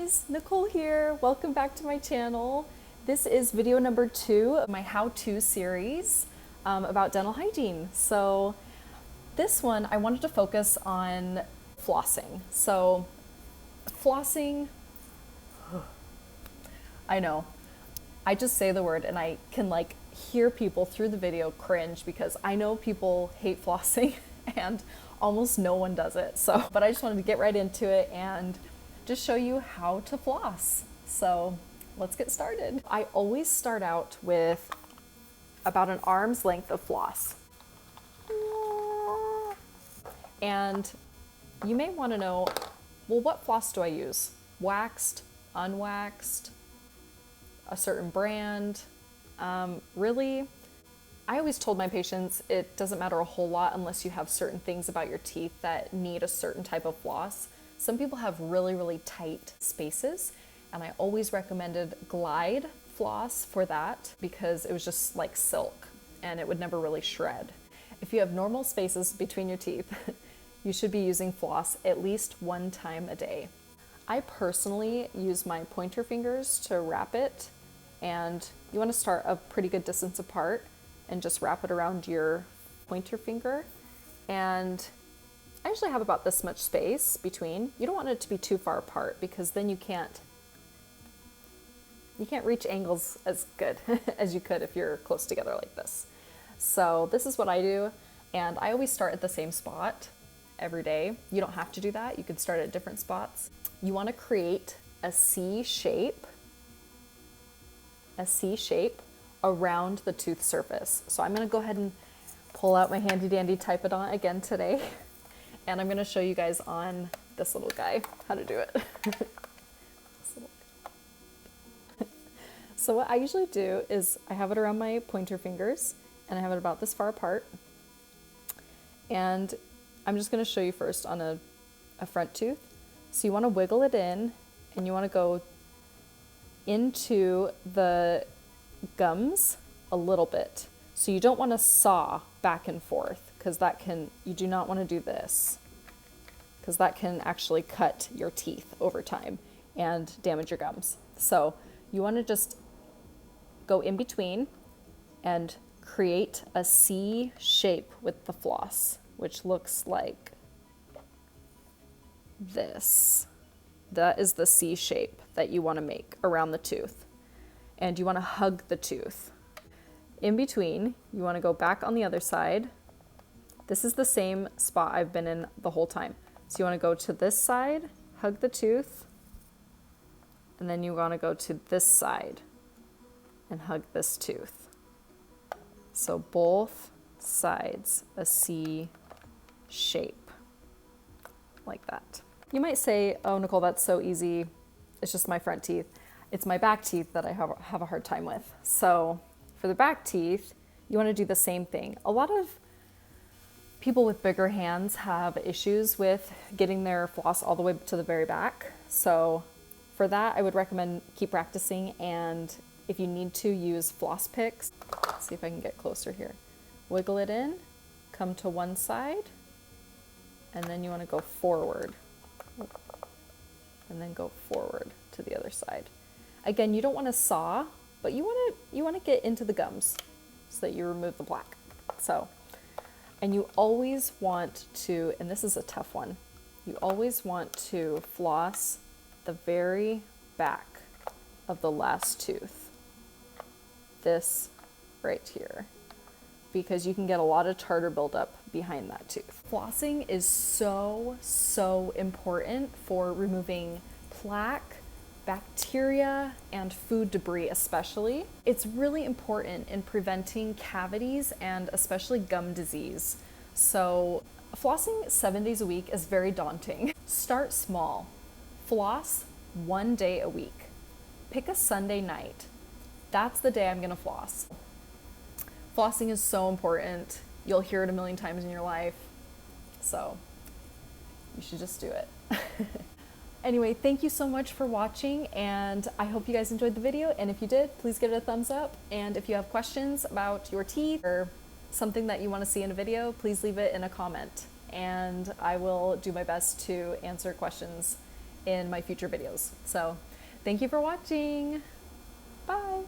guys, Nicole here. Welcome back to my channel. This is video number 2 of my how-to series about dental hygiene. So this one, I wanted to focus on flossing. So flossing, I know, I just say the word and I can hear people through the video cringe because I know people hate flossing and almost no one does it. But I just wanted to get right into it and just show you how to floss. So let's get started. I always start out with about an arm's length of floss. And you may want to know, well, what floss do I use? Waxed, unwaxed, a certain brand? Really, I always told my patients it doesn't matter a whole lot unless you have certain things about your teeth that need a certain type of floss. Some people have really, really tight spaces, and I always recommended Glide floss for that because it was just like silk and it would never really shred. If you have normal spaces between your teeth, you should be using floss at least 1 time a day. I personally use my pointer fingers to wrap it, and you want to start a pretty good distance apart and just wrap it around your pointer finger. And I usually have about this much space between. You don't want it to be too far apart because then you can't reach angles as good as you could if you're close together like this. So this is what I do, and I always start at the same spot every day. You don't have to do that. You can start at different spots. You want to create a C shape around the tooth surface. So I'm going to go ahead and pull out my handy dandy Typodont again today. And I'm going to show you guys on this little guy how to do it. So what I usually do is I have it around my pointer fingers and I have it about this far apart. And I'm just going to show you first on a front tooth. So you want to wiggle it in and you want to go into the gums a little bit. So you don't want to saw back and forth because you do not want to do this because that can actually cut your teeth over time and damage your gums. So you want to just go in between and create a C shape with the floss, which looks like this. That is the C shape that you want to make around the tooth. And you want to hug the tooth. In between, you want to go back on the other side. This is the same spot I've been in the whole time. So you want to go to this side, hug the tooth, and then you want to go to this side and hug this tooth. So both sides, a C shape, like that. You might say, oh, Nicole, that's so easy. It's just my front teeth. It's my back teeth that I have a hard time with. So for the back teeth, you want to do the same thing. A lot of people with bigger hands have issues with getting their floss all the way to the very back. So for that, I would recommend keep practicing. And if you need to, use floss picks. Let's see if I can get closer here. Wiggle it in, come to one side, and then you want to go forward. And then go forward to the other side. Again, you don't want to saw, but you want to get into the gums so that you remove the plaque. And you always want to, and this is a tough one, you always want to floss the very back of the last tooth. This right here, because you can get a lot of tartar buildup behind that tooth. Flossing is so important for removing plaque, bacteria, and food debris especially. It's really important in preventing cavities and especially gum disease. So flossing 7 days a week is very daunting. Start small. Floss 1 day a week. Pick a Sunday night. That's the day I'm gonna floss. Flossing is so important. You'll hear it a million times in your life. So you should just do it. Anyway, thank you so much for watching, and I hope you guys enjoyed the video. And if you did, please give it a thumbs up. And if you have questions about your teeth or something that you want to see in a video, please leave it in a comment. And I will do my best to answer questions in my future videos. So thank you for watching. Bye.